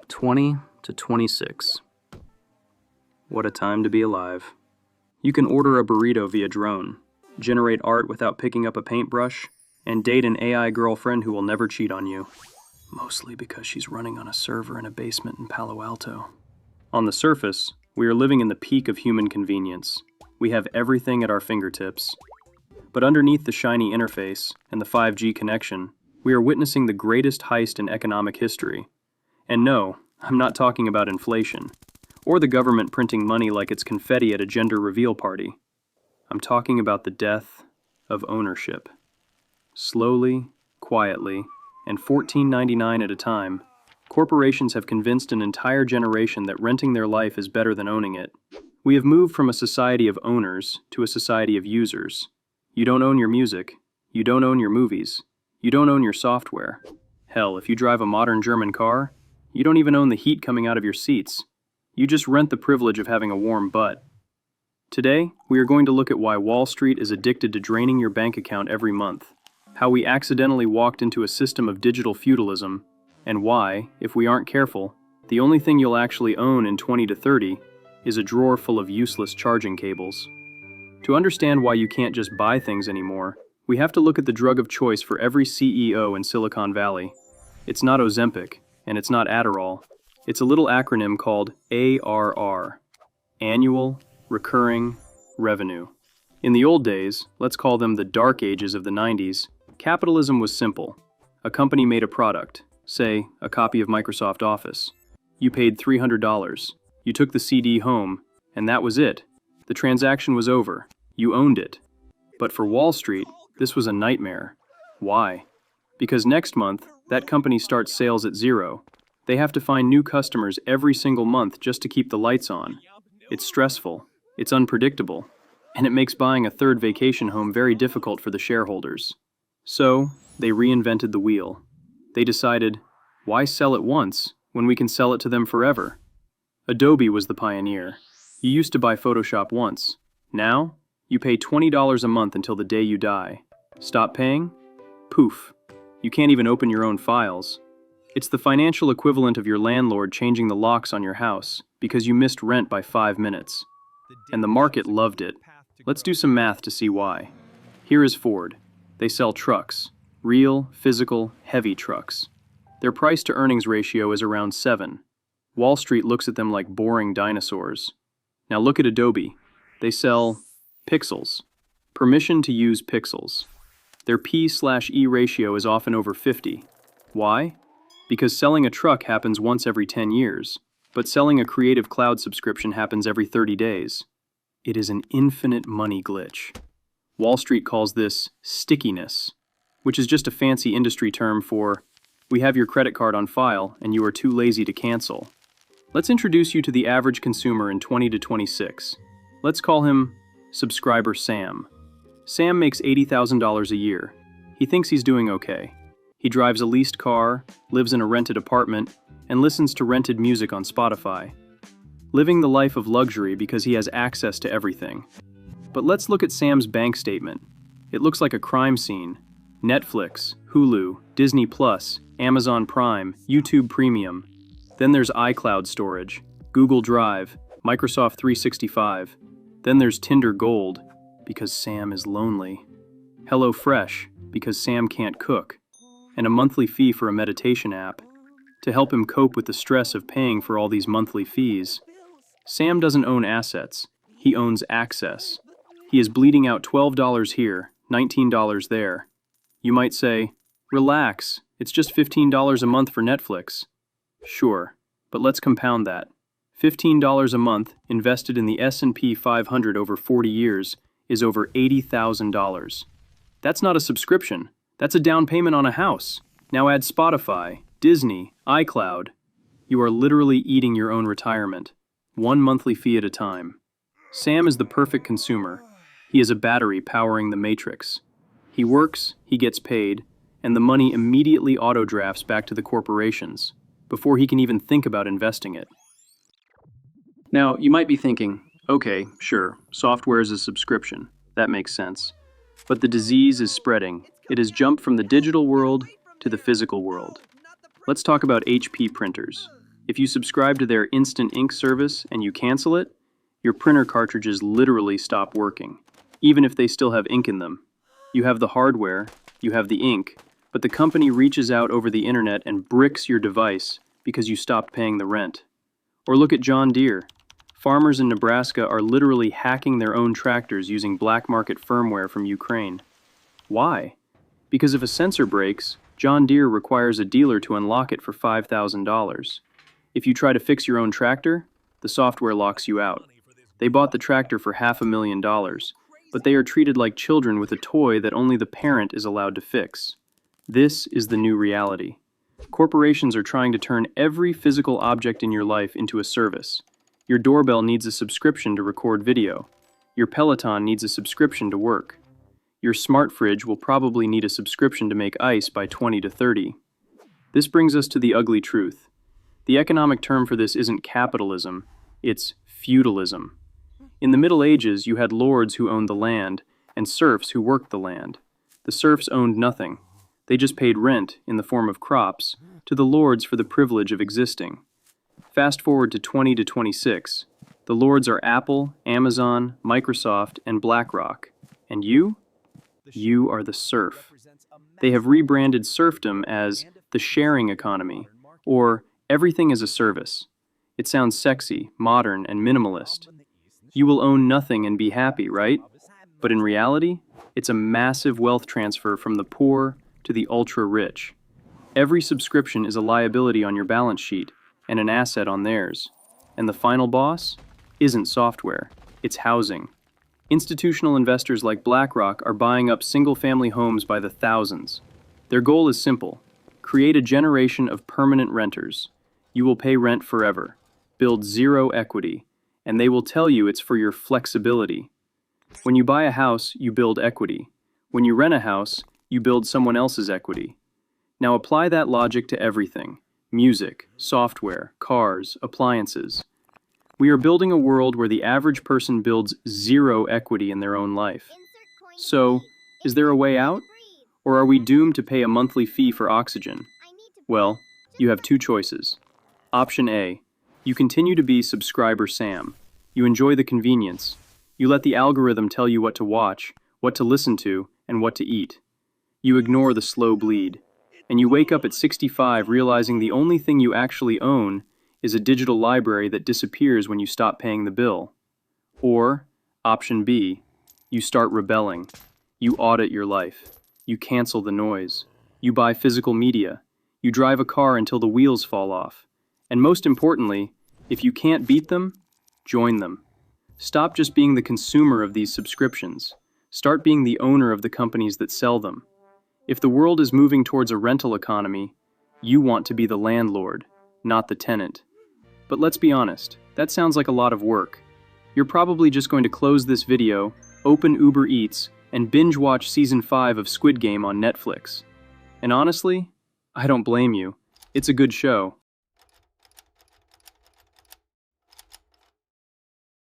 20 to 26. What a time to be alive. You can order a burrito via drone, generate art without picking up a paintbrush, and date an AI girlfriend who will never cheat on you. Mostly because she's running on a server in a basement in Palo Alto. On the surface, we are living in the peak of human convenience. We have everything at our fingertips. But underneath the shiny interface and the 5G connection, we are witnessing the greatest heist in economic history. And no, I'm not talking about inflation, or the government printing money like it's confetti at a gender reveal party. I'm talking about the death of ownership. Slowly, quietly, and $14.99 at a time, corporations have convinced an entire generation that renting their life is better than owning it. We have moved from a society of owners to a society of users. You don't own your music. You don't own your movies. You don't own your software. Hell, if you drive a modern German car, you don't even own the heat coming out of your seats. You just rent the privilege of having a warm butt. Today, we are going to look at why Wall Street is addicted to draining your bank account every month, how we accidentally walked into a system of digital feudalism, and why, if we aren't careful, the only thing you'll actually own in 20 to 30 is a drawer full of useless charging cables. To understand why you can't just buy things anymore, we have to look at the drug of choice for every CEO in Silicon Valley. It's not Ozempic, and it's not Adderall. It's a little acronym called ARR, Annual Recurring Revenue. In the old days, let's call them the dark ages of the 90s, capitalism was simple. A company made a product, say, a copy of Microsoft Office. You paid $300. You took the CD home, and that was it. The transaction was over. You owned it. But for Wall Street, this was a nightmare. Why? Because next month, that company starts sales at zero. They have to find new customers every single month just to keep the lights on. It's stressful, it's unpredictable, and it makes buying a third vacation home very difficult for the shareholders. So, they reinvented the wheel. They decided, why sell it once when we can sell it to them forever? Adobe was the pioneer. You used to buy Photoshop once. Now, you pay $20 a month until the day you die. Stop paying? Poof. You can't even open your own files. It's the financial equivalent of your landlord changing the locks on your house because you missed rent by 5 minutes. And the market loved it. Let's do some math to see why. Here is Ford. They sell trucks. Real, physical, heavy trucks. Their price-to-earnings ratio is around 7. Wall Street looks at them like boring dinosaurs. Now look at Adobe. They sell pixels. Permission to use pixels. Their P/E ratio is often over 50. Why? Because selling a truck happens once every 10 years, but selling a Creative Cloud subscription happens every 30 days. It is an infinite money glitch. Wall Street calls this stickiness, which is just a fancy industry term for, we have your credit card on file and you are too lazy to cancel. Let's introduce you to the average consumer in 20 to 26. Let's call him Subscriber Sam. Sam makes $80,000 a year. He thinks he's doing okay. He drives a leased car, lives in a rented apartment, and listens to rented music on Spotify. Living the life of luxury because he has access to everything. But let's look at Sam's bank statement. It looks like a crime scene. Netflix, Hulu, Disney Plus, Amazon Prime, YouTube Premium. Then there's iCloud storage, Google Drive, Microsoft 365. Then there's Tinder Gold, because Sam is lonely. HelloFresh, because Sam can't cook. And a monthly fee for a meditation app, to help him cope with the stress of paying for all these monthly fees. Sam doesn't own assets, he owns access. He is bleeding out $12 here, $19 there. You might say, relax, it's just $15 a month for Netflix. Sure, but let's compound that. $15 a month invested in the S&P 500 over 40 years is over $80,000. That's not a subscription. That's a down payment on a house. Now add Spotify, Disney, iCloud. You are literally eating your own retirement, one monthly fee at a time. Sam is the perfect consumer. He is a battery powering the matrix. He works, he gets paid, and the money immediately auto-drafts back to the corporations, before he can even think about investing it. Now, you might be thinking, okay, sure, software is a subscription. That makes sense. But the disease is spreading. It has jumped from the digital world to the physical world. Let's talk about HP printers. If you subscribe to their instant ink service and you cancel it, your printer cartridges literally stop working, even if they still have ink in them. You have the hardware, you have the ink, but the company reaches out over the internet and bricks your device because you stopped paying the rent. Or look at John Deere. Farmers in Nebraska are literally hacking their own tractors using black market firmware from Ukraine. Why? Because if a sensor breaks, John Deere requires a dealer to unlock it for $5,000. If you try to fix your own tractor, the software locks you out. They bought the tractor for $500,000, but they are treated like children with a toy that only the parent is allowed to fix. This is the new reality. Corporations are trying to turn every physical object in your life into a service. Your doorbell needs a subscription to record video. Your Peloton needs a subscription to work. Your smart fridge will probably need a subscription to make ice by 2030. This brings us to the ugly truth. The economic term for this isn't capitalism, it's feudalism. In the Middle Ages, you had lords who owned the land and serfs who worked the land. The serfs owned nothing. They just paid rent, in the form of crops, to the lords for the privilege of existing. Fast forward to 2026. The lords are Apple, Amazon, Microsoft, and BlackRock. And you? You are the serf. They have rebranded serfdom as the sharing economy, or everything as a service. It sounds sexy, modern, and minimalist. You will own nothing and be happy, right? But in reality, it's a massive wealth transfer from the poor to the ultra-rich. Every subscription is a liability on your balance sheet and an asset on theirs. And the final boss isn't software, it's housing. Institutional investors like BlackRock are buying up single-family homes by the thousands. Their goal is simple: create a generation of permanent renters. You will pay rent forever, build zero equity, and they will tell you it's for your flexibility. When you buy a house, you build equity. When you rent a house, you build someone else's equity. Now apply that logic to everything: music, software, cars, appliances. We are building a world where the average person builds zero equity in their own life. So, is there a way out? Or are we doomed to pay a monthly fee for oxygen? Well, you have two choices. Option A: you continue to be subscriber Sam. You enjoy the convenience. You let the algorithm tell you what to watch, what to listen to, and what to eat. You ignore the slow bleed. And you wake up at 65 realizing the only thing you actually own is a digital library that disappears when you stop paying the bill. Or, option B: you start rebelling. You audit your life. You cancel the noise. You buy physical media. You drive a car until the wheels fall off. And most importantly, if you can't beat them, join them. Stop just being the consumer of these subscriptions. Start being the owner of the companies that sell them. If the world is moving towards a rental economy, you want to be the landlord, not the tenant. But let's be honest, that sounds like a lot of work. You're probably just going to close this video, open Uber Eats, and binge watch Season 5 of Squid Game on Netflix. And honestly, I don't blame you. It's a good show.